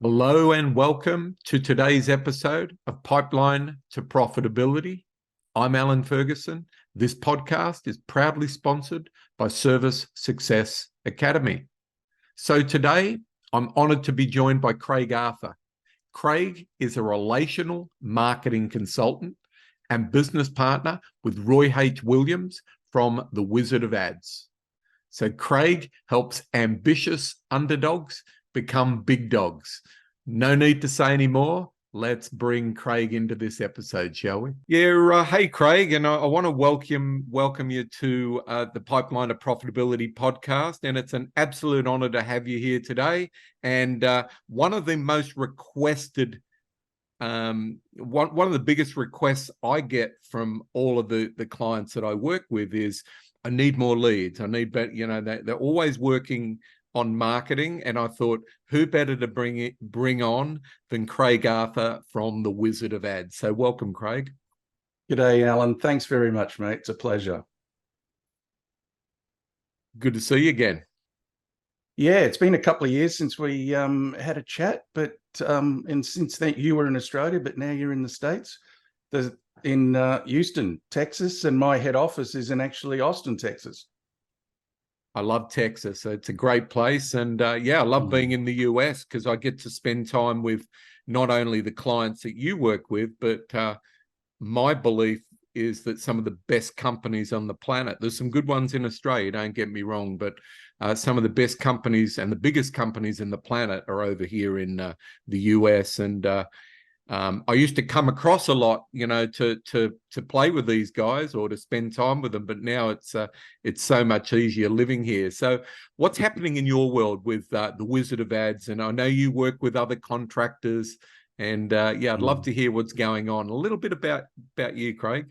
Hello and welcome to today's episode of Pipeline to Profitability. I'm Alan Ferguson. This podcast is proudly sponsored by Service Success Academy. So today, I'm honored to be joined by Craig Arthur. Craig is a relational marketing consultant and business partner with Roy H. Williams from The Wizard of Ads. So Craig helps ambitious underdogs become big dogs. No need to say any more. Let's bring Craig into this episode, shall we? Hey, Craig, and I want to welcome you to the Pipeline of Profitability podcast, and it's an absolute honor to have you here today. And one of the most requested, one of the biggest requests I get from all of the clients that I work with is, I need more leads. I need better, they're always working on marketing, and I thought, who better to bring on than Craig Arthur from The Wizard of Ads. So welcome, Craig. G'day, Alan. Thanks very much, mate. It's a pleasure. Good to see you again. Yeah, it's been a couple of years since we had a chat, but and since then you were in Australia, but now you're in the States. In Houston, Texas, and my head office is in actually Austin, Texas. I love Texas. It's a great place. And I love being in the US because I get to spend time with not only the clients that you work with, but my belief is that some of the best companies on the planet, there's some good ones in Australia, don't get me wrong, but some of the best companies and the biggest companies in the planet are over here in the US. And I used to come across a lot, to play with these guys or to spend time with them, but now it's so much easier living here. So what's happening in your world with the Wizard of Ads? And I know you work with other contractors, and I'd love to hear what's going on. A little bit about you, Craig.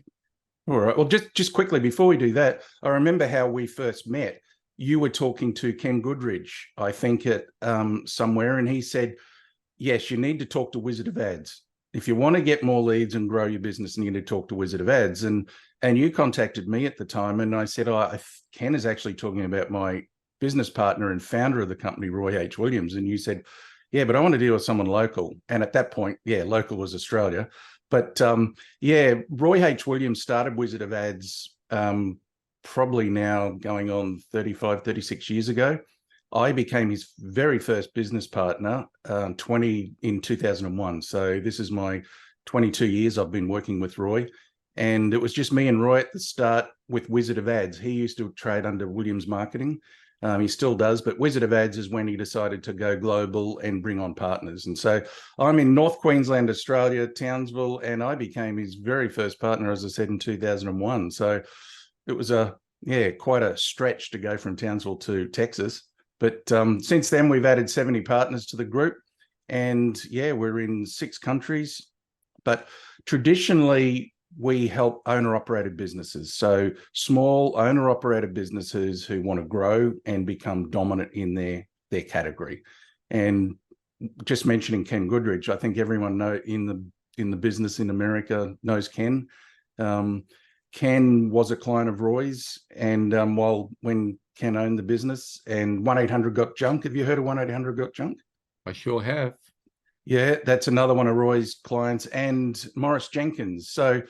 All right. Well, just quickly before we do that, I remember how we first met. You were talking to Ken Goodrich, I think, at somewhere, and he said, yes, you need to talk to Wizard of Ads. If you want to get more leads and grow your business, and you need to talk to Wizard of Ads. And you contacted me at the time, and I said, Ken is actually talking about my business partner and founder of the company, Roy H. Williams. And you said, yeah, but I want to deal with someone local. And at that point, local was Australia. But Roy H. Williams started Wizard of Ads probably now going on 35, 36 years ago. I became his very first business partner in 2001. So this is my 22 years I've been working with Roy. And it was just me and Roy at the start with Wizard of Ads. He used to trade under Williams Marketing. He still does, but Wizard of Ads is when he decided to go global and bring on partners. And so I'm in North Queensland, Australia, Townsville, and I became his very first partner, as I said, in 2001. So it was quite a stretch to go from Townsville to Texas. But since then, we've added 70 partners to the group, and we're in 6 countries. But traditionally, we help owner-operated businesses. So small owner-operated businesses who want to grow and become dominant in their category. And just mentioning Ken Goodrich, I think everyone in the business in America knows Ken. Ken was a client of Roy's, and when Ken owned the business, and 1-800-GOT-JUNK. Have you heard of 1-800-GOT-JUNK? I sure have. Yeah, that's another one of Roy's clients, and Morris Jenkins. So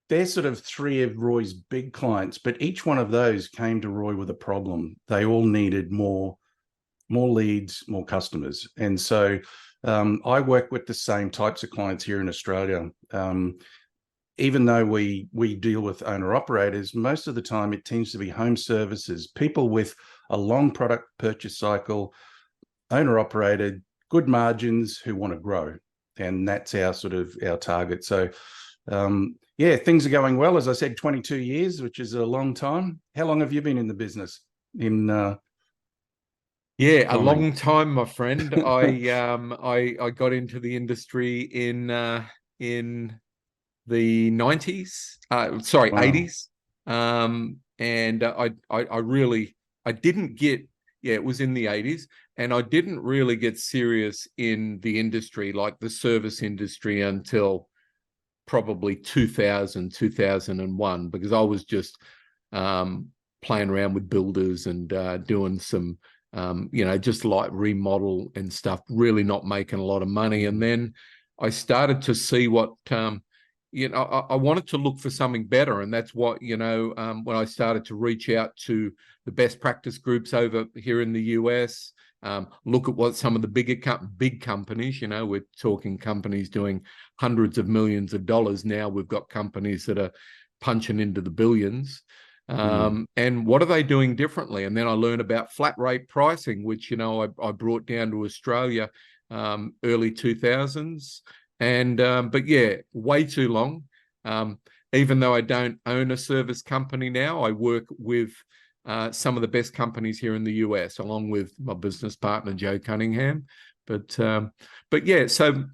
they're sort of 3 of Roy's big clients, but each one of those came to Roy with a problem. They all needed more leads, more customers. And so I work with the same types of clients here in Australia. Even though we deal with owner-operators, most of the time it tends to be home services, people with a long product purchase cycle, owner-operated, good margins who want to grow. And that's our target. So, things are going well. As I said, 22 years, which is a long time. How long have you been in the business? A long time, my friend. I got into the industry in the 90s, Wow. 80s. And I didn't get, it was in the 80s, and I didn't really get serious in the industry, like the service industry, until probably 2001, because I was just playing around with builders and doing some just like remodel and stuff, really not making a lot of money. And then I started to see what, I wanted to look for something better. And that's what, when I started to reach out to the best practice groups over here in the US, look at what some of the big companies, we're talking companies doing hundreds of millions of dollars. Now we've got companies that are punching into the billions. And what are they doing differently? And then I learned about flat rate pricing, which, I brought down to Australia early 2000s. But yeah, way too long. Even though I don't own a service company now, I work with some of the best companies here in the US, along with my business partner, Joe Cunningham. But yeah, so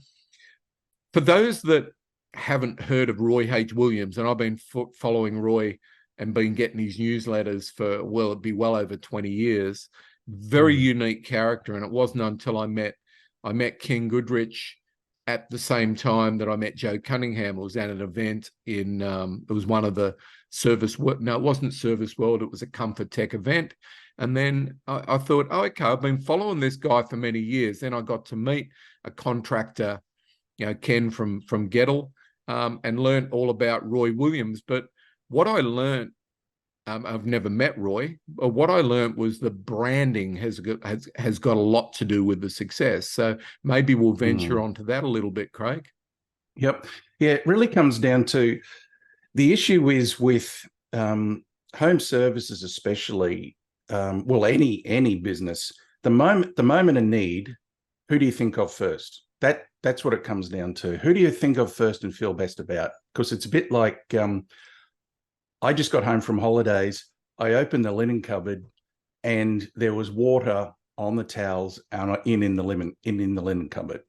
for those that haven't heard of Roy H. Williams, and I've been following Roy and been getting his newsletters for, it'd be well over 20 years. Very unique character. And it wasn't until I met Ken Goodrich at the same time that I met Joe Cunningham. It was at an event in, it was one of the it wasn't Service World, it was a Comfort Tech event. And then I thought, okay, I've been following this guy for many years. Then I got to meet a contractor, Ken from Gettle, and learned all about Roy Williams. But what I learned, I've never met Roy, but what I learned was the branding has got a lot to do with the success. So maybe we'll venture onto that a little bit, Craig. Yep. Yeah, it really comes down to the issue is with home services, especially, any business. The moment of need, who do you think of first? That's what it comes down to. Who do you think of first and feel best about? Because it's a bit like I just got home from holidays. I opened the linen cupboard, and there was water on the towels and in the linen cupboard.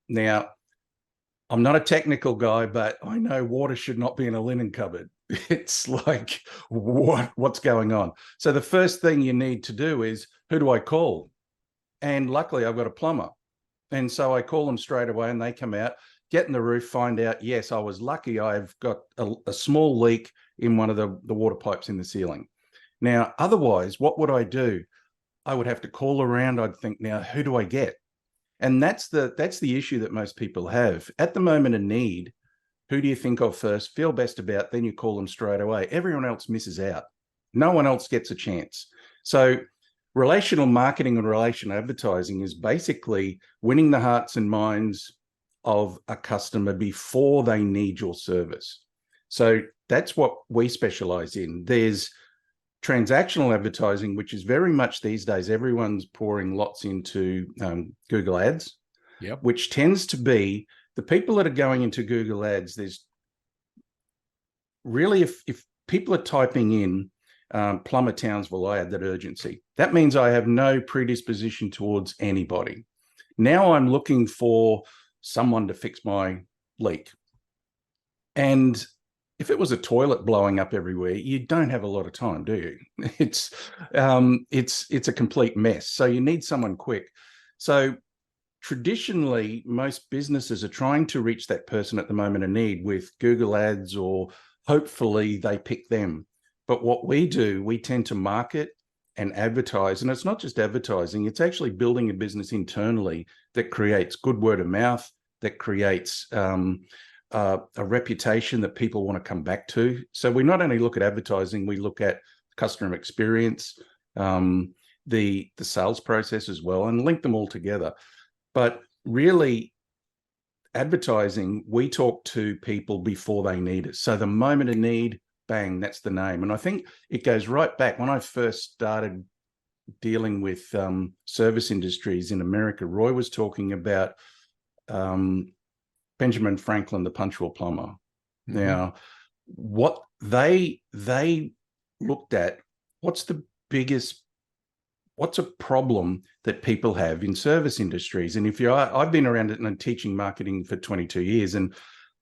Now, I'm not a technical guy, but I know water should not be in a linen cupboard. It's like, what's going on? So the first thing you need to do is, who do I call? And luckily, I've got a plumber. And so I call them straight away, and they come out, get in the roof, find out, yes, I was lucky. I've got a small leak in one of the water pipes in the ceiling. Now, otherwise, what would I do? I would have to call around. I'd think, now, who do I get? And that's the issue that most people have. At the moment of need, who do you think of first, feel best about, then you call them straight away. Everyone else misses out. No one else gets a chance. So relational marketing and relational advertising is basically winning the hearts and minds of a customer before they need your service. So that's what we specialize in. There's transactional advertising, which is very much these days, everyone's pouring lots into Google Ads, which tends to be the people that are going into Google Ads. There's really, if people are typing in plumber Townsville, I add that urgency. That means I have no predisposition towards anybody. Now I'm looking for someone to fix my leak. And if it was a toilet blowing up everywhere, you don't have a lot of time, do you? It's a complete mess. So you need someone quick. So traditionally, most businesses are trying to reach that person at the moment of need with Google Ads, or hopefully they pick them. But what we do, we tend to market and advertise. And it's not just advertising, it's actually building a business internally that creates good word of mouth, that creates a reputation that people want to come back to. So we not only look at advertising, we look at customer experience, the sales process as well, and link them all together. But really, advertising, we talk to people before they need it. So the moment of need, bang, that's the name. And I think it goes right back. When I first started dealing with service industries in America, Roy was talking about Benjamin Franklin, the punctual plumber. Now, what they looked at, what's a problem that people have in service industries? And I've been around it and teaching marketing for 22 years, and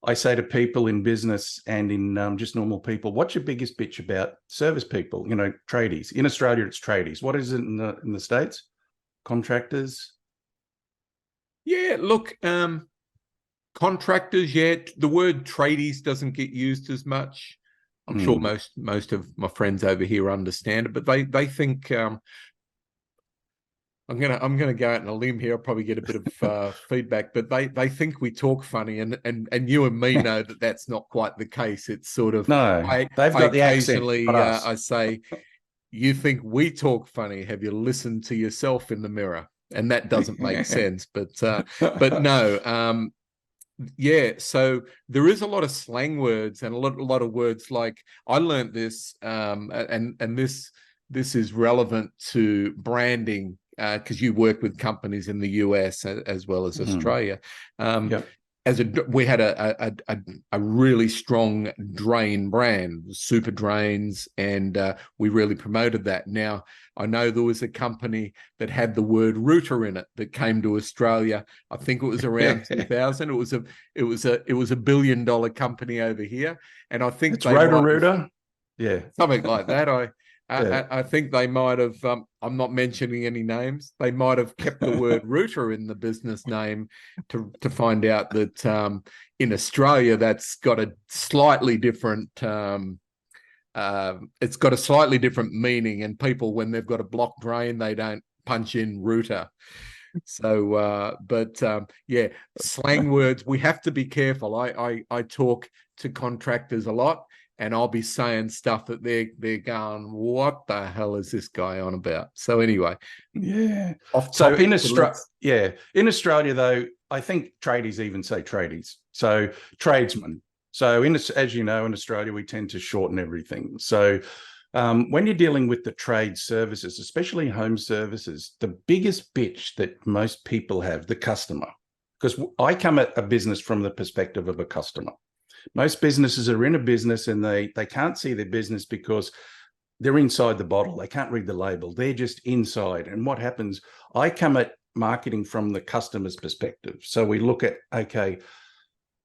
I say to people in business and in just normal people, what's your biggest bitch about service people? Tradies. In Australia, it's tradies. What is it in the States? Contractors. Yeah, look, contractors, yet the word tradies doesn't get used as much. I'm sure most of my friends over here understand it, but they think I'm gonna go out on a limb here. I'll probably get a bit of feedback, but they think we talk funny, and you and me know that that's not quite the case. It's sort of No, I they've I got the accent, not occasionally us. I say, you think we talk funny? Have you listened to yourself in the mirror? And that doesn't make sense. But no, yeah. So there is a lot of slang words and a lot of words like I learned this, and this is relevant to branding because you work with companies in the US as well as Australia. Yep. We had a really strong drain brand, super drains, and we really promoted that. Now I know there was a company that had the word router in it that came to Australia. I think it was around 2000. It was a $1 billion company over here, and I think It's they might have, Roto-Rooter. Yeah. something like that. Yeah. I think they might have, I'm not mentioning any names, they might have kept the word router in the business name to find out that in Australia, that's got a slightly different, it's got a slightly different meaning. And people, when they've got a blocked drain, they don't punch in router. So, yeah, slang words, we have to be careful. I talk to contractors a lot, and I'll be saying stuff that they're going, what the hell is this guy on about? So anyway, yeah. off So topic, in Australia though, I think tradies even say tradies. So tradesmen. So as you know, in Australia, we tend to shorten everything. So when you're dealing with the trade services, especially home services, the biggest bitch that most people have, the customer, because I come at a business from the perspective of a customer. Most businesses are in a business and they can't see their business because they're inside the bottle. They can't read the label. They're just inside. And what happens, I come at marketing from the customer's perspective. So we look at, okay,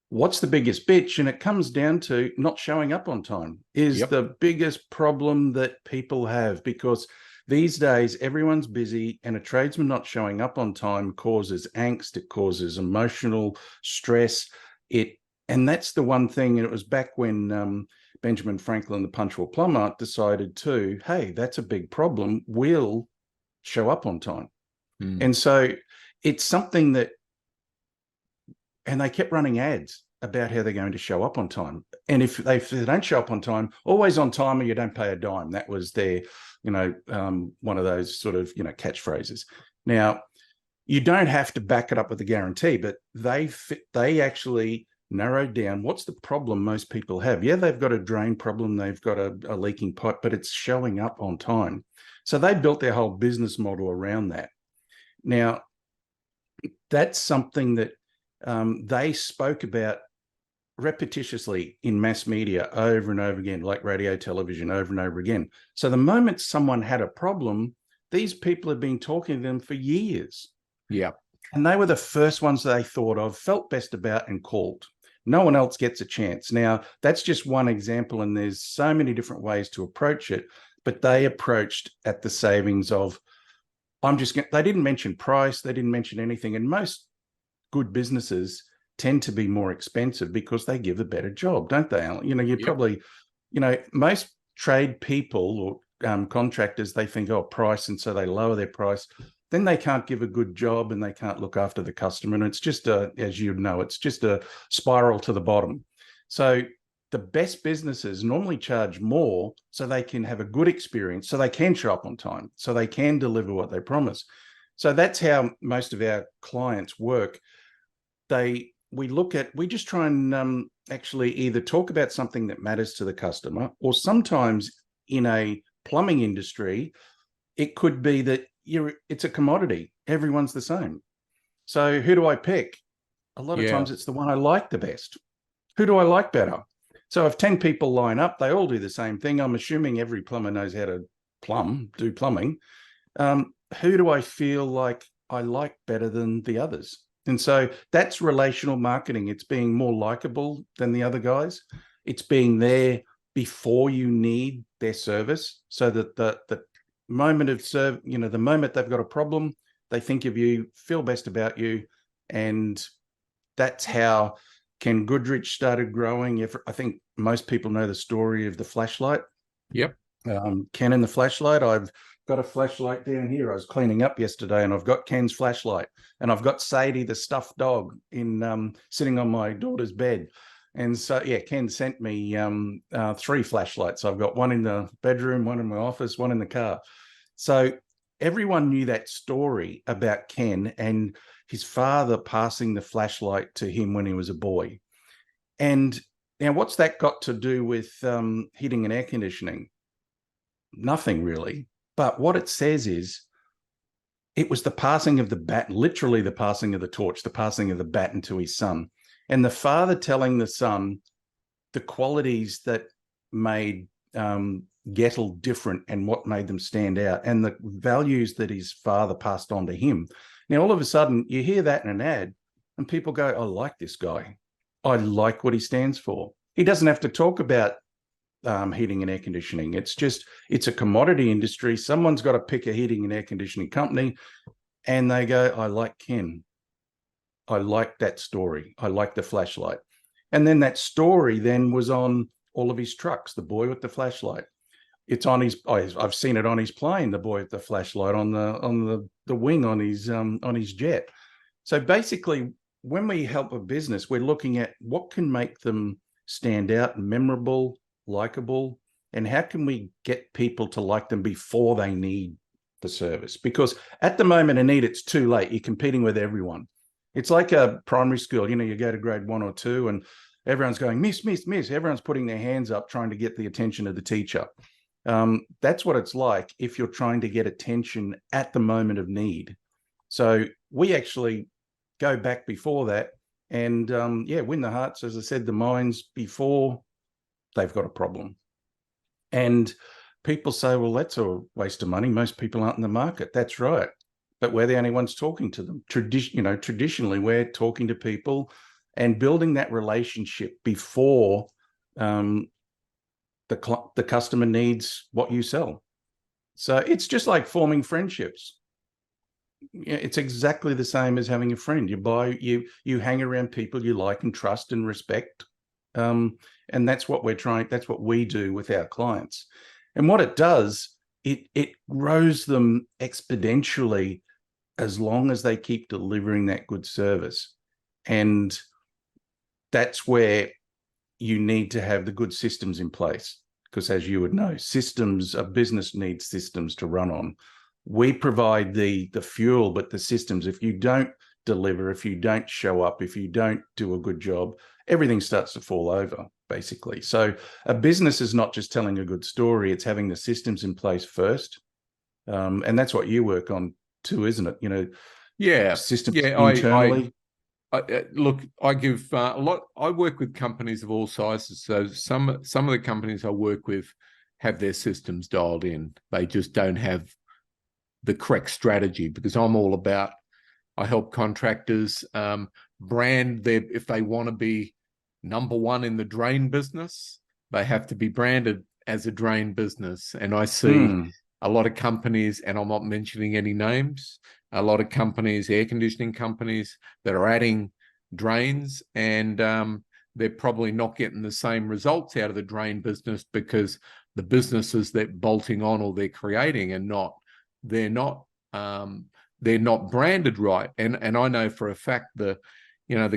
what's the biggest bitch? And it comes down to not showing up on time is the biggest problem that people have, because these days everyone's busy and a tradesman not showing up on time causes angst. It causes emotional stress. And that's the one thing, and it was back when Benjamin Franklin, the punctual plumber, decided to, hey, that's a big problem. We'll show up on time. And so it's something that, and they kept running ads about how they're going to show up on time. And if they don't show up on time, always on time or you don't pay a dime. That was their, one of those sort of, catchphrases. Now, you don't have to back it up with a guarantee, but they actually narrowed down what's the problem most people have. Yeah, they've got a drain problem, they've got a leaking pipe, but it's showing up on time. So they built their whole business model around that. Now, that's something that they spoke about repetitiously in mass media over and over again, like radio, television, over and over again. So the moment someone had a problem, these people have been talking to them for years. Yeah. And they were the first ones they thought of, felt best about, and called. No one else gets a chance. Now, that's just one example, and there's so many different ways to approach it, but they approached at the savings of, they didn't mention price, they didn't mention anything. And most good businesses tend to be more expensive because they give a better job, don't they, Alan? Probably, most trade people or contractors, they think, oh, price, and so they lower their price. Then they can't give a good job and they can't look after the customer. And it's just as you know, it's just a spiral to the bottom. So the best businesses normally charge more so they can have a good experience, so they can show up on time, so they can deliver what they promise. So that's how most of our clients work. We just try and actually either talk about something that matters to the customer, or sometimes in a plumbing industry, it could be that it's a commodity. Everyone's the same. So who do I pick? A lot of times it's the one I like the best. Who do I like better? So if 10 people line up, they all do the same thing. I'm assuming every plumber knows how to do plumbing. Who do I feel like I like better than the others? And so that's relational marketing. It's being more likable than the other guys. It's being there before you need their service, so that the moment of the moment they've got a problem, they think of you, feel best about you. And that's how Ken Goodrich started growing. I think most people know the story of the flashlight. Yep. Ken and the flashlight. I've got a flashlight down here. I was cleaning up yesterday, and I've got Ken's flashlight, and I've got Sadie, the stuffed dog, in sitting on my daughter's bed. And so, yeah, Ken sent me 3 flashlights. I've got one in the bedroom, one in my office, one in the car. So everyone knew that story about Ken and his father passing the flashlight to him when he was a boy. And now, what's that got to do with heating and air conditioning? Nothing really. But what it says is it was the passing of the baton, literally the passing of the torch, the passing of the baton to his son. And the father telling the son the qualities that made Gettle different and what made them stand out, and the values that his father passed on to him. Now, all of a sudden, you hear that in an ad, and people go, I like this guy. I like what he stands for. He doesn't have to talk about heating and air conditioning. It's a commodity industry. Someone's got to pick a heating and air conditioning company, and they go, I like Ken. I like that story. I like the flashlight. And then that story then was on all of his trucks, the boy with the flashlight. It's on his, I've seen it on his plane, the boy with the flashlight, on the wing on his jet. So basically, when we help a business, we're looking at what can make them stand out, memorable, likable, and how can we get people to like them before they need the service? Because at the moment in need, it's too late. You're competing with everyone. It's like a primary school. You go to grade 1 or 2 and everyone's going, miss, miss, miss. Everyone's putting their hands up trying to get the attention of the teacher. That's what it's like if you're trying to get attention at the moment of need. So we actually go back before that and, win the hearts, as I said, the minds before they've got a problem. And people say, well, that's a waste of money. Most people aren't in the market. That's right. But we're the only ones talking to them. Traditionally, we're talking to people and building that relationship before the customer needs what you sell. So it's just like forming friendships. It's exactly the same as having a friend. You hang around people you like and trust and respect. And that's what that's what we do with our clients. And what it does, it grows them exponentially as long as they keep delivering that good service. And that's where you need to have the good systems in place. Because as you would know, a business needs systems to run on. We provide the fuel, but the systems, if you don't deliver, if you don't show up, if you don't do a good job, everything starts to fall over, basically. So a business is not just telling a good story, it's having the systems in place first. And that's what you work on too, isn't it? Systems internally. I give a lot. I work with companies of all sizes. So some of the companies I work with have their systems dialed in. They just don't have the correct strategy, because I'm all about, I help contractors brand if they want to be number one in the drain business, they have to be branded as a drain business. And I see a lot of companies, and I'm not mentioning any names, a lot of companies, air conditioning companies, that are adding drains, and they're probably not getting the same results out of the drain business because the businesses they're bolting on or they're creating they're not branded right. And I know for a fact the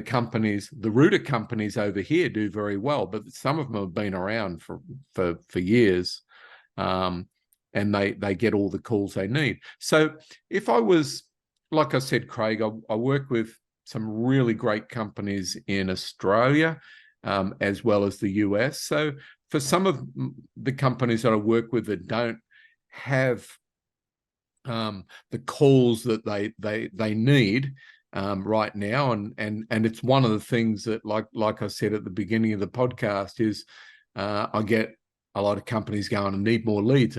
companies, the router companies over here do very well, but some of them have been around for years. And they get all the calls they need. So if I was, like I said, Craig, I work with some really great companies in Australia, as well as the US. So for some of the companies that I work with that don't have the calls that they need right now, and it's one of the things that, like I said at the beginning of the podcast, is I get a lot of companies going, I need more leads.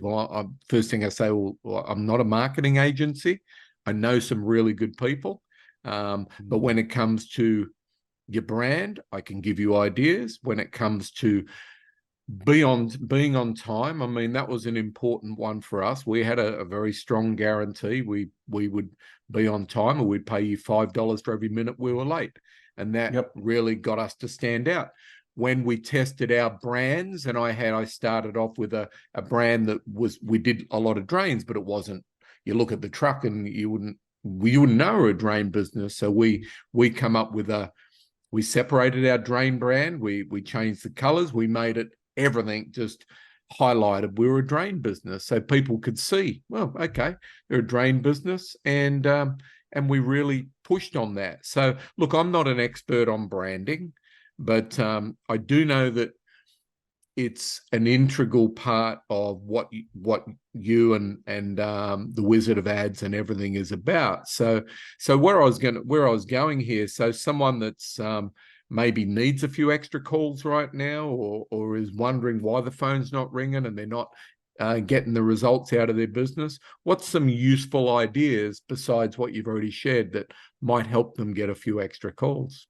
Well, first thing I say, well, I'm not a marketing agency. I know some really good people. But when it comes to your brand, I can give you ideas. When it comes to being on time, I mean, that was an important one for us. We had a very strong guarantee. We would be on time, or we'd pay you $5 for every minute we were late. And that really got us to stand out. when we tested our brands, and I started off with a brand that we did a lot of drains, but it wasn't, you look at the truck and you wouldn't know we're a drain business. So we come up with we separated our drain brand, we changed the colors, we made it everything just highlighted we were a drain business, so people could see, well, okay, they're a drain business, and we really pushed on that. So look, I'm not an expert on branding, but I do know that it's an integral part of what you and the Wizard of Ads and everything is about. So where I was going here, so someone that's maybe needs a few extra calls right now, or is wondering why the phone's not ringing and they're not getting the results out of their business, what's some useful ideas besides what you've already shared that might help them get a few extra calls?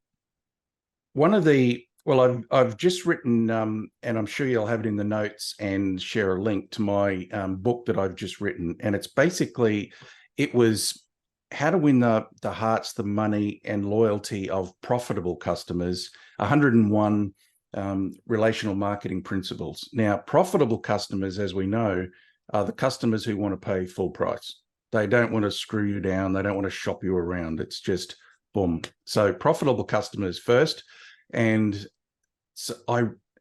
I've just written, and I'm sure you'll have it in the notes and share a link to my book that I've just written. And it's basically, it was how to win the hearts, the money, and loyalty of profitable customers, 101 relational marketing principles. Now, profitable customers, as we know, are the customers who want to pay full price. They don't want to screw you down. They don't want to shop you around. It's just boom. So profitable customers first. And so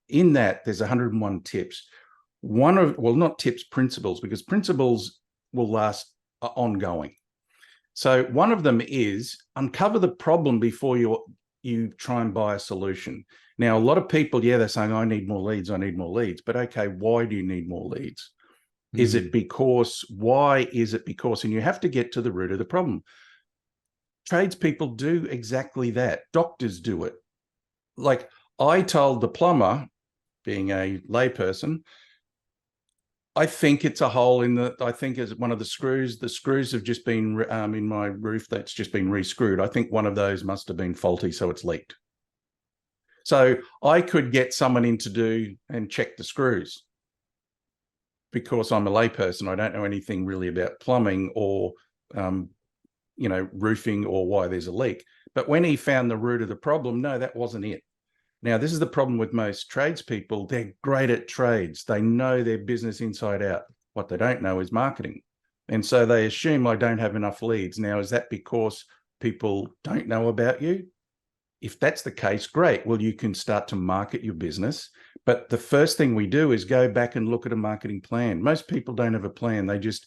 in that, there's 101 tips. Not tips, principles, because principles will last ongoing. So one of them is uncover the problem before you try and buy a solution. Now, a lot of people, they're saying, I need more leads. But okay, why do you need more leads? Is it because? Why is it because? And you have to get to the root of the problem. Tradespeople do exactly that. Doctors do it. Like I told the plumber, being a layperson, I think it's a hole I think it's one of the screws. The screws have just been in my roof that's just been re-screwed. I think one of those must have been faulty, so it's leaked. So I could get someone in to do and check the screws. Because I'm a layperson, I don't know anything really about plumbing or, roofing or why there's a leak. But when he found the root of the problem, no, that wasn't it. Now, this is the problem with most tradespeople. They're great at trades. They know their business inside out. What they don't know is marketing. And so they assume I don't have enough leads. Now, is that because people don't know about you? If that's the case, great. Well, you can start to market your business. But the first thing we do is go back and look at a marketing plan. Most people don't have a plan. They just,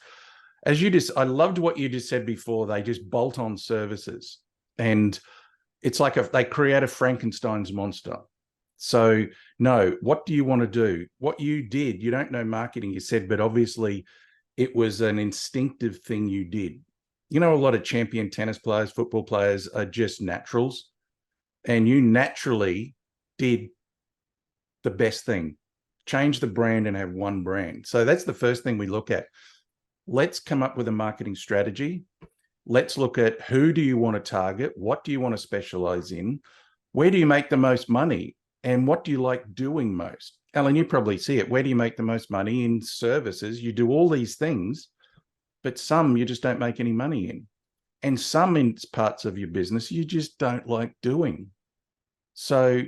I loved what you just said before, they just bolt on services. And it's like they create a Frankenstein's monster. So no, what do you want to do? What you did, you don't know marketing, you said, but obviously it was an instinctive thing you did. A lot of champion tennis players, football players are just naturals. And you naturally did the best thing, change the brand and have one brand. So that's the first thing we look at. Let's come up with a marketing strategy. Let's look at who do you want to target? What do you want to specialize in? Where do you make the most money? And what do you like doing most? Alan, you probably see it. Where do you make the most money? In services, you do all these things, but some you just don't make any money in. And some in parts of your business you just don't like doing. So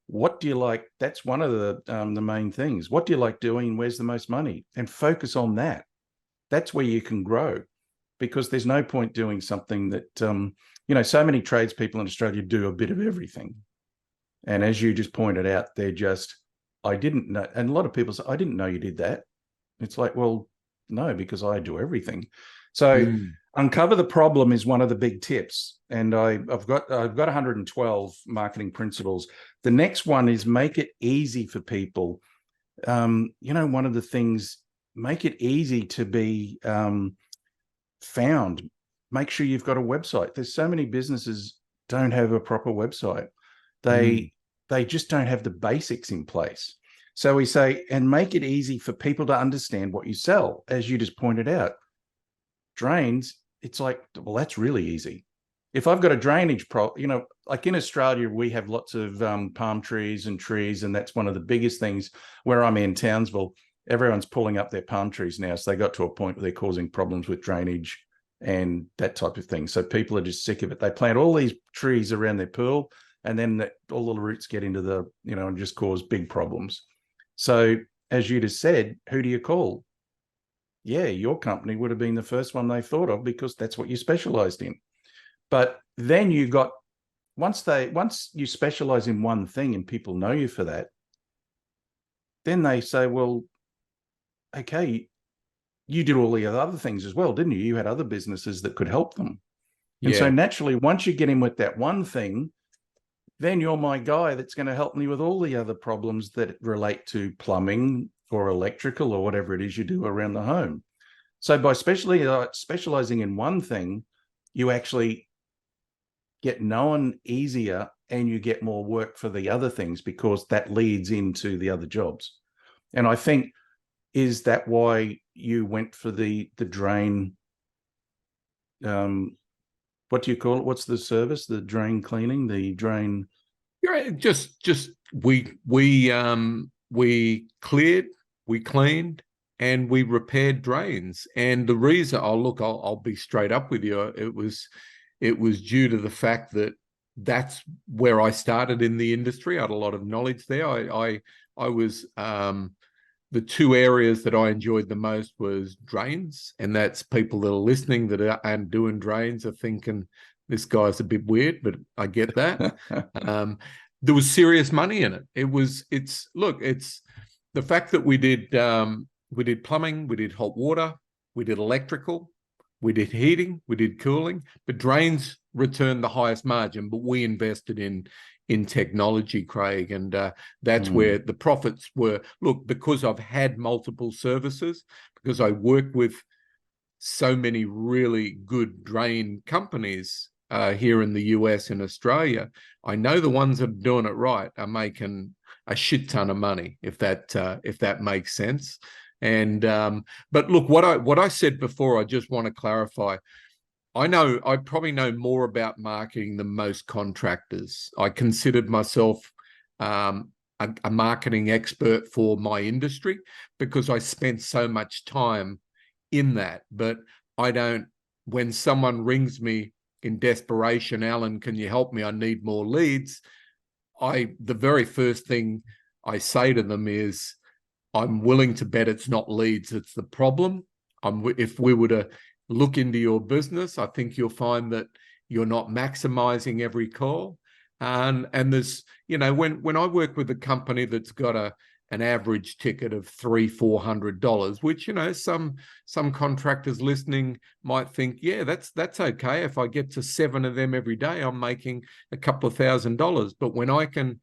what do you like? That's one of the main things. What do you like doing? Where's the most money? And focus on that. That's where you can grow. Because there's no point doing something that, so many tradespeople in Australia do a bit of everything. And as you just pointed out, I didn't know. And a lot of people say, I didn't know you did that. It's like, well, no, because I do everything. So uncover the problem is one of the big tips. And I've got 112 marketing principles. The next one is make it easy for people. One of the things, make it easy to be found. Make sure you've got a website. There's so many businesses don't have a proper website. They just don't have the basics in place. So we say, and make it easy for people to understand what you sell. As you just pointed out, drains, it's like, well, that's really easy. If I've got a drainage like in Australia, we have lots of palm trees, and that's one of the biggest things. Where I'm in Townsville, everyone's pulling up their palm trees now. So they got to a point where they're causing problems with drainage and that type of thing. So people are just sick of it. They plant all these trees around their pool and then all the roots get into the, and just cause big problems. So as you just said, who do you call? Yeah, your company would have been the first one they thought of because that's what you specialized in. But then you got, once you specialize in one thing and people know you for that, then they say, well, okay, you did all the other things as well, didn't you? You had other businesses that could help them. And so naturally, once you get in with that one thing, then you're my guy that's going to help me with all the other problems that relate to plumbing or electrical or whatever it is you do around the home. So by specializing in one thing, you actually get known easier and you get more work for the other things because that leads into the other jobs. And I think, is that why you went for the drain? What do you call it? What's the service? The drain cleaning, the drain. Yeah, just we cleared, we cleaned, and we repaired drains. And the reason, I'll be straight up with you. It was due to the fact that that's where I started in the industry. I had a lot of knowledge there. I was the two areas that I enjoyed the most was drains, and that's people that are listening that aren't doing drains are thinking this guy's a bit weird, but I get that. There was serious money in it. It's the fact that we did plumbing, we did hot water, we did electrical, we did heating, we did cooling, but drains returned the highest margin, but we invested in technology, Craig, and that's where the profits were. Look, because I've had multiple services, because I work with so many really good drain companies here in the US and Australia, I know the ones that are doing it right are making a shit ton of money, if that makes sense. And but look, what I said before, I just want to clarify. I probably know more about marketing than most contractors. I considered myself a marketing expert for my industry because I spent so much time in that. But I don't, when someone rings me in desperation, Alan, can you help me? I need more leads. The very first thing I say to them is, I'm willing to bet it's not leads, it's the problem. If we were to look into your business, I think you'll find that you're not maximizing every call. And there's, when I work with a company that's got an average ticket of $300-400, which, some contractors listening might think, yeah, that's okay. If I get to 7 of them every day, I'm making a couple of $1,000s. But when I can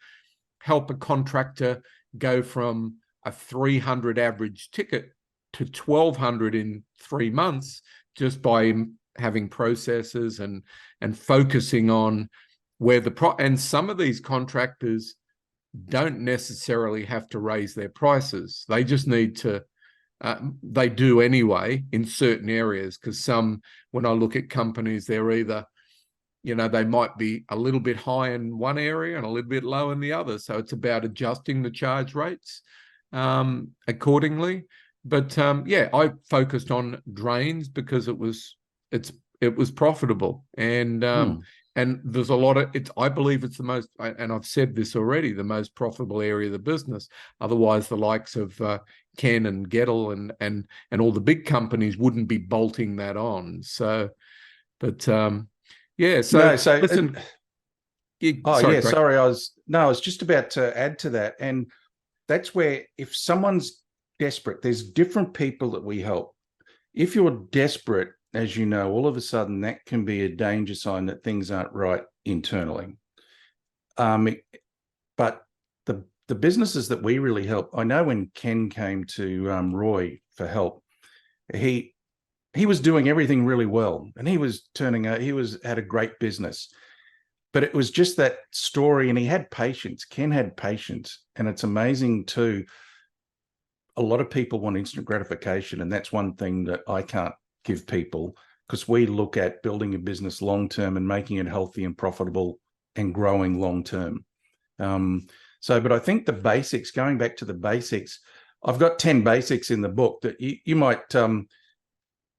help a contractor go from a 300 average ticket to 1,200 in 3 months, just by having processes and focusing on where and some of these contractors don't necessarily have to raise their prices. They just need to, they do anyway in certain areas, because when I look at companies, they're either, they might be a little bit high in one area and a little bit low in the other. So it's about adjusting the charge rates accordingly. But I focused on drains because it was profitable, and there's a lot of it. I believe it's the most, and I've said this already, the most profitable area of the business. Otherwise, the likes of Ken and Gettle and all the big companies wouldn't be bolting that on. So, but listen. Sorry. I was just about to add to that, and that's where, if someone's desperate, there's different people that we help. If you're desperate, as you know, all of a sudden that can be a danger sign that things aren't right internally. But the businesses that we really help, I know when Ken came to Roy for help, he was doing everything really well, and he had a great business. But it was just that story, and he had patience. Ken had patience, and it's amazing too. A lot of people want instant gratification, and that's one thing that I can't give people, because we look at building a business long-term and making it healthy and profitable and growing long-term. But I think the basics, going back to the basics, I've got 10 basics in the book that you might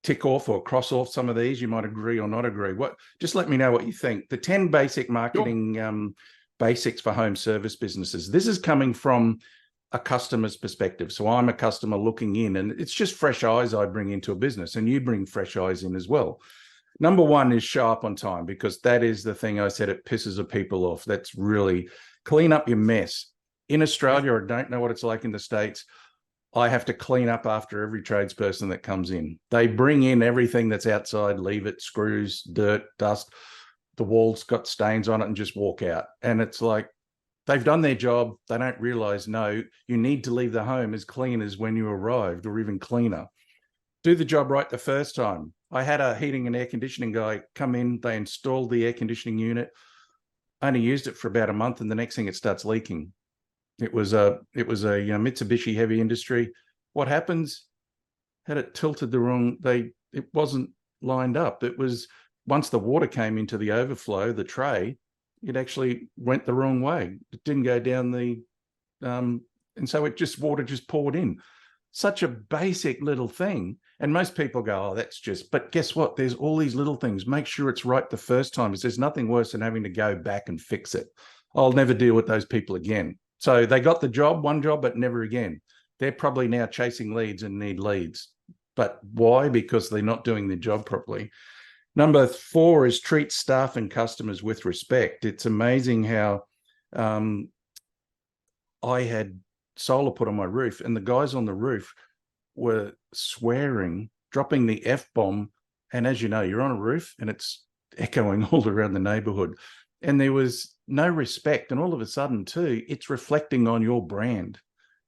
tick off or cross off some of these. You might agree or not agree. Just let me know what you think. The 10 basic marketing basics for home service businesses. This is coming from a customer's perspective. So I'm a customer looking in, and it's just fresh eyes I bring into a business, and you bring fresh eyes in as well. Number one is show up on time, because that is the thing I said, it pisses the people off. That's really clean up your mess. In Australia, I don't know what it's like in the States, I have to clean up after every tradesperson that comes in. They bring in everything that's outside, leave it, screws, dirt, dust, the walls got stains on it, and just walk out. And it's like, they've done their job. They don't realize, no, you need to leave the home as clean as when you arrived, or even cleaner. Do the job right the first time. I had a heating and air conditioning guy come in. They installed the air conditioning unit. Only used it for about a month, and the next thing, it starts leaking. It was a Mitsubishi heavy industry. What happens? Had it tilted the wrong. It wasn't lined up. It was, once the water came into the overflow, the tray, it actually went the wrong way. It didn't go down the, and so water just poured in. Such a basic little thing. And most people go, oh, that's just, but guess what? There's all these little things. Make sure it's right the first time, because there's nothing worse than having to go back and fix it. I'll never deal with those people again. So they got the job, one job, but never again. They're probably now chasing leads and need leads. But why? Because they're not doing their job properly. Number 4 is treat staff and customers with respect. It's amazing how I had solar put on my roof, and the guys on the roof were swearing, dropping the F-bomb. And as you know, you're on a roof and it's echoing all around the neighborhood. And there was no respect. And all of a sudden, too, it's reflecting on your brand.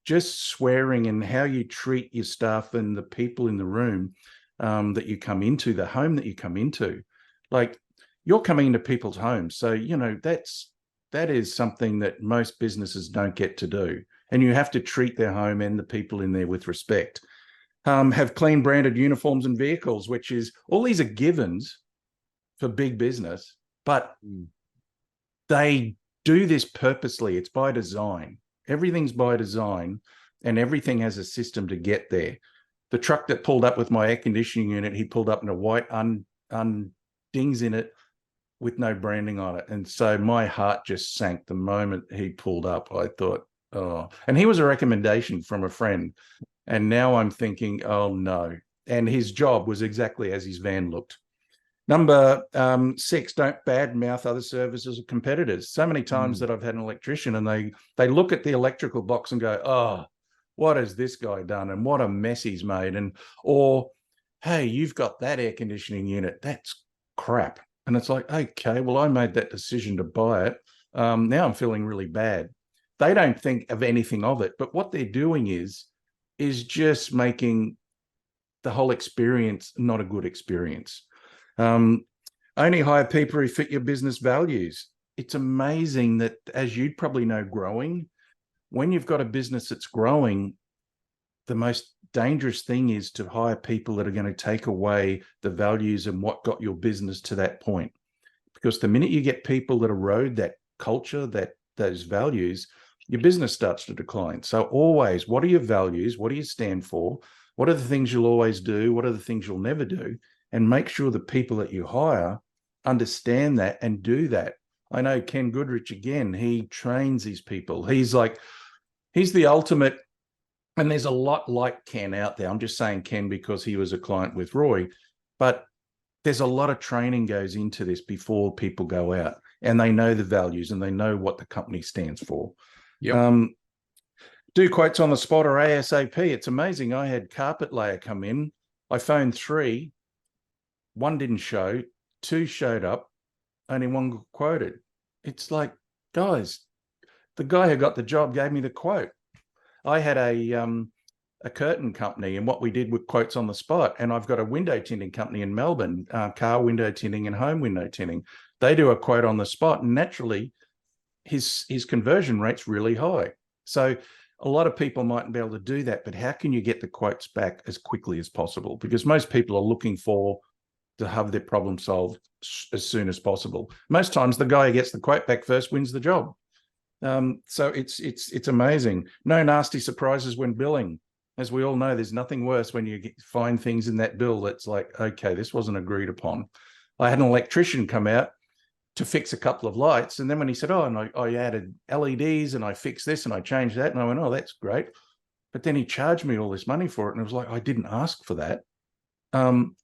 Just swearing, and how you treat your staff and the people in the room that you come into, the home that you come into. Like, you're coming into people's homes. So, that is something that most businesses don't get to do. And you have to treat their home and the people in there with respect. Have clean branded uniforms and vehicles, which is, all these are givens for big business, but they do this purposely. It's by design. Everything's by design, and everything has a system to get there. The truck that pulled up with my air conditioning unit, he pulled up in a white dings in it with no branding on it. And so my heart just sank the moment he pulled up. I thought, oh, and he was a recommendation from a friend. And now I'm thinking, oh no. And his job was exactly as his van looked. Number 6, don't badmouth other services or competitors. So many times that I've had an electrician, and they look at the electrical box and go, oh, what has this guy done? And what a mess he's made. Or, hey, you've got that air conditioning unit. That's crap. And it's like, okay, well, I made that decision to buy it. Now I'm feeling really bad. They don't think of anything of it. But what they're doing is just making the whole experience not a good experience. Only hire people who fit your business values. It's amazing that, as you'd probably know, growing, when you've got a business that's growing, the most dangerous thing is to hire people that are going to take away the values and what got your business to that point. Because the minute you get people that erode that culture, those values, your business starts to decline. So always, what are your values? What do you stand for? What are the things you'll always do? What are the things you'll never do? And make sure the people that you hire understand that and do that. I know Ken Goodrich, again, he trains these people. He's the ultimate, and there's a lot like Ken out there. I'm just saying Ken because he was a client with Roy, but there's a lot of training goes into this before people go out, and they know the values and they know what the company stands for. Yep. Do quotes on the spot or ASAP. It's amazing. I had carpet layer come in. I phoned 3. 1 didn't show. 2 showed up. Only 1 got quoted. It's like, guys, the guy who got the job gave me the quote. I had a curtain company, and what we did with quotes on the spot. And I've got a window tinting company in Melbourne, car window tinting and home window tinting. They do a quote on the spot, and naturally, his conversion rate's really high. So a lot of people mightn't be able to do that, but how can you get the quotes back as quickly as possible? Because most people are looking to have their problem solved as soon as possible. Most times the guy who gets the quote back first wins the job. So it's amazing. No nasty surprises when billing. As we all know, there's nothing worse when you find things in that bill that's like, okay, this wasn't agreed upon. I had an electrician come out to fix a couple of lights. And then when he said, oh, and I added LEDs and I fixed this and I changed that. And I went, oh, that's great. But then he charged me all this money for it. And it was like, I didn't ask for that. And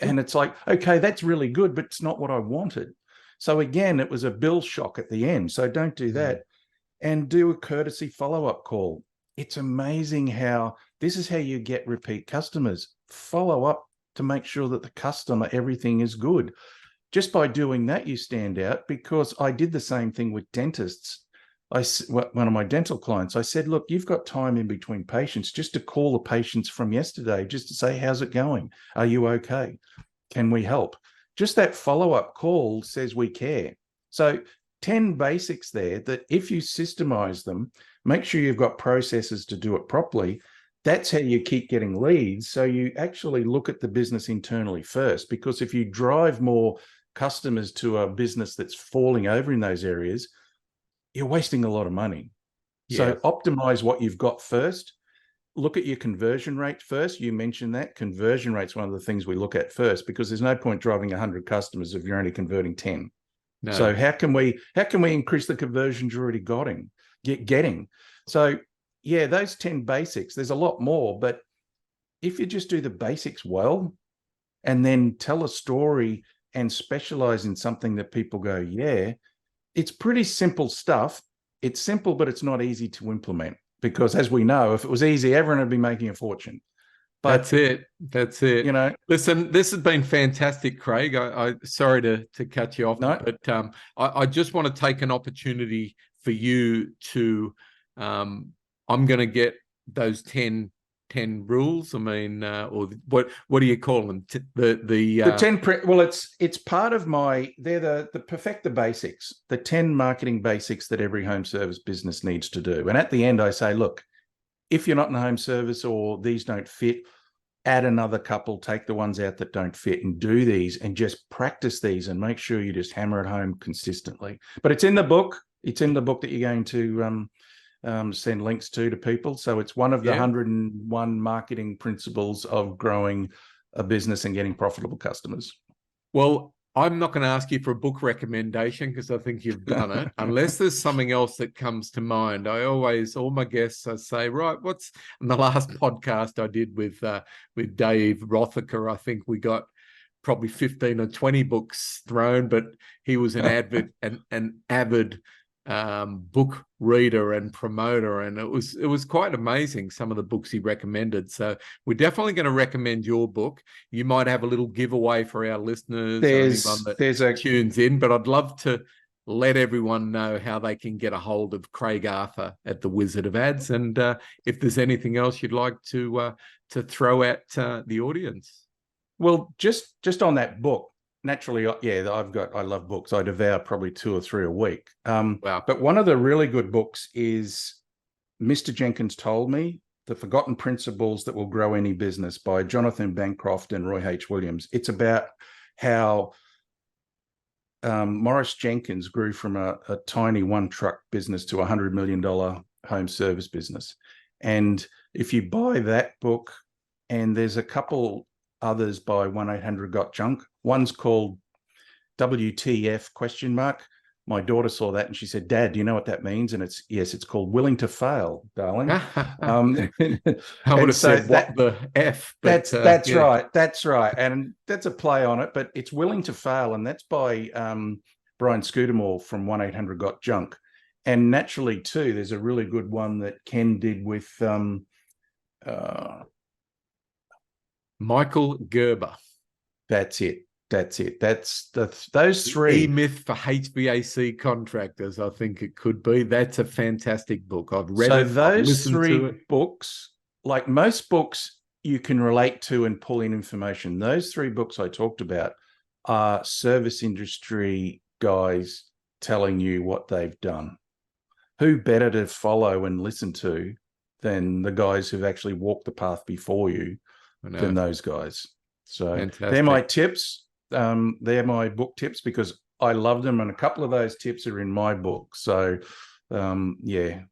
it's like, okay, that's really good, but it's not what I wanted. So again, it was a bill shock at the end. So don't do that. And do a courtesy follow-up call. It's amazing how this is how you get repeat customers. Follow up to make sure that the customer, everything is good. Just by doing that, you stand out, because I did the same thing with dentists. One of my dental clients, I said, look, you've got time in between patients just to call the patients from yesterday, just to say, how's it going? Are you okay? Can we help? Just that follow-up call says we care. So 10 basics there that if you systemize them, make sure you've got processes to do it properly. That's how you keep getting leads. So you actually look at the business internally first, because if you drive more customers to a business that's falling over in those areas, you're wasting a lot of money. Yes. So optimize what you've got first. Look at your conversion rate first. You mentioned that conversion rate's one of the things we look at first, because there's no point driving 100 customers if you're only converting 10. No. So how can we increase the conversions you're already getting? So yeah, those 10 basics, there's a lot more, but if you just do the basics well and then tell a story and specialize in something that people go, yeah, it's pretty simple stuff. It's simple, but it's not easy to implement, because as we know, if it was easy, everyone would be making a fortune. But That's it. You know, listen, this has been fantastic, Craig. I sorry to cut you off, but I just want to take an opportunity for you to. I'm going to get those 10 rules. I mean, or what do you call them? The 10. Well, it's part of my. They're the perfect the basics. The 10 marketing basics that every home service business needs to do. And at the end, I say, look, if you're not in a home service or these don't fit, add another couple, take the ones out that don't fit and do these and just practice these and make sure you just hammer it home consistently. But it's in the book. It's in the book that you're going to send links to people. So it's one of the 101 marketing principles of growing a business and getting profitable customers. Well, I'm not going to ask you for a book recommendation, because I think you've done it. Unless there's something else that comes to mind. All my guests, I say, right, what's in the last podcast I did with Dave Rothaker, I think we got probably 15 or 20 books thrown, but he was an avid book reader and promoter, and it was quite amazing, some of the books he recommended. So we're definitely going to recommend your book. You might have a little giveaway for our listeners, or anyone that tunes in, but I'd love to let everyone know how they can get a hold of Craig Arthur at the Wizard of Ads, and if there's anything else you'd like to throw at the audience. Well, just on that book, naturally, yeah, I love books. I devour probably 2 or 3 a week. Wow. But one of the really good books is Mr. Jenkins Told Me, The Forgotten Principles That Will Grow Any Business by Jonathan Bancroft and Roy H. Williams. It's about how Morris Jenkins grew from a tiny one-truck business to $100 million home service business. And if you buy that book, and there's a couple others by 1-800-GOT-JUNK. One's called WTF ? My daughter saw that and she said, Dad, do you know what that means? And it's called Willing to Fail, darling. I would have said what the F. But, that's right. That's right. And that's a play on it, but it's Willing to Fail. And that's by Brian Scudamore from 1-800-GOT-JUNK. And naturally too, there's a really good one that Ken did with Michael Gerber. That's it. That's those 3. E-Myth for HVAC contractors, I think it could be. That's a fantastic book. I've read it. So those 3 books, like most books, you can relate to and pull in information. Those 3 books I talked about are service industry guys telling you what they've done. Who better to follow and listen to than the guys who've actually walked the path before you than those guys? So fantastic. They're my tips. They're my book tips because I love them, and a couple of those tips are in my book. So yeah,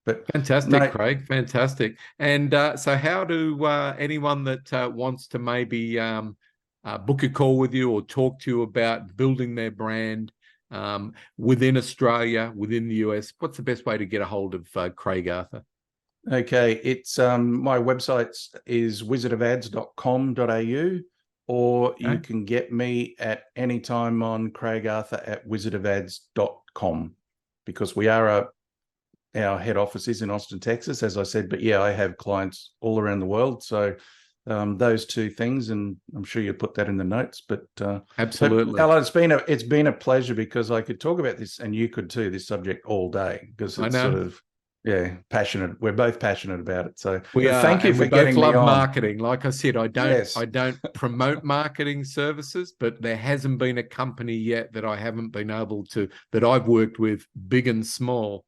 but fantastic, Craig, fantastic. And so how do anyone that wants to maybe book a call with you or talk to you about building their brand, within Australia, within the US, what's the best way to get a hold of Craig Arthur? Okay, it's my website is wizardofads.com.au, or you can get me at any time on Craig Arthur at wizardofads.com, because our head office is in Austin, Texas, as I said, but yeah, I have clients all around the world. So those two things, and I'm sure you'll put that in the notes. But absolutely, Alan, it's been a pleasure, because I could talk about this, and you could too, this subject all day, because it's sort of passionate. We're both passionate about it. So we are. Thank you for getting me on. We both love marketing. Like I said, I Yes. don't promote marketing services, but there hasn't been a company yet that I haven't been able to, that I've worked with, big and small,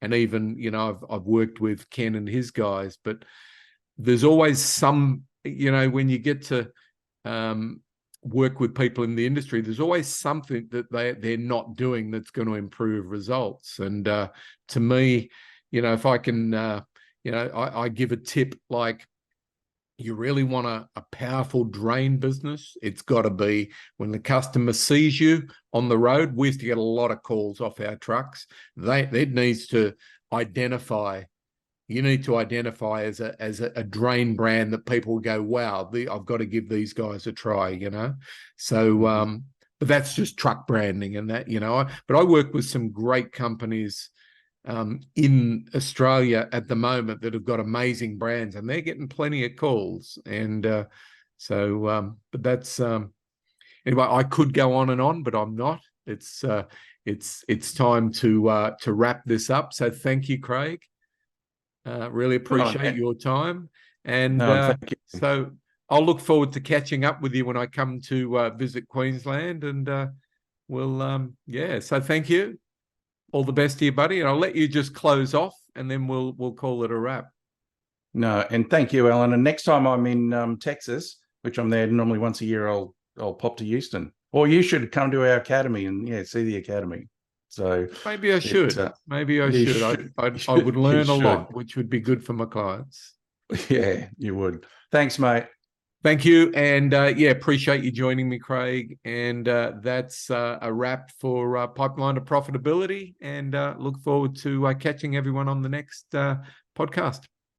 and even I've worked with Ken and his guys. But there's always some, when you get to work with people in the industry, there's always something that they're not doing that's going to improve results. And to me, if I can, I give a tip, like, you really want a powerful drain business, it's got to be when the customer sees you on the road. We used to get a lot of calls off our trucks. It needs to identify. You need to identify as a drain brand that people go, wow, I've got to give these guys a try, So, but that's just truck branding and that, But I work with some great companies in Australia at the moment that have got amazing brands, and they're getting plenty of calls. And but that's anyway. I could go on and on, but I'm not. It's time to wrap this up. So thank you, Craig. Really appreciate your time, and thank you. So I'll look forward to catching up with you when I come to visit Queensland, and we'll So thank you. All the best to you, buddy. And I'll let you just close off, and then we'll call it a wrap. No, and thank you, Alan. And next time I'm in Texas, which I'm there normally once a year, I'll pop to Houston. Or you should come to our academy and see the academy. So maybe I should. Maybe I should. I would learn a lot, which would be good for my clients. Yeah, you would. Thanks, mate. Thank you. And appreciate you joining me, Craig. And that's a wrap for Pipeline to Profitability. And look forward to catching everyone on the next podcast.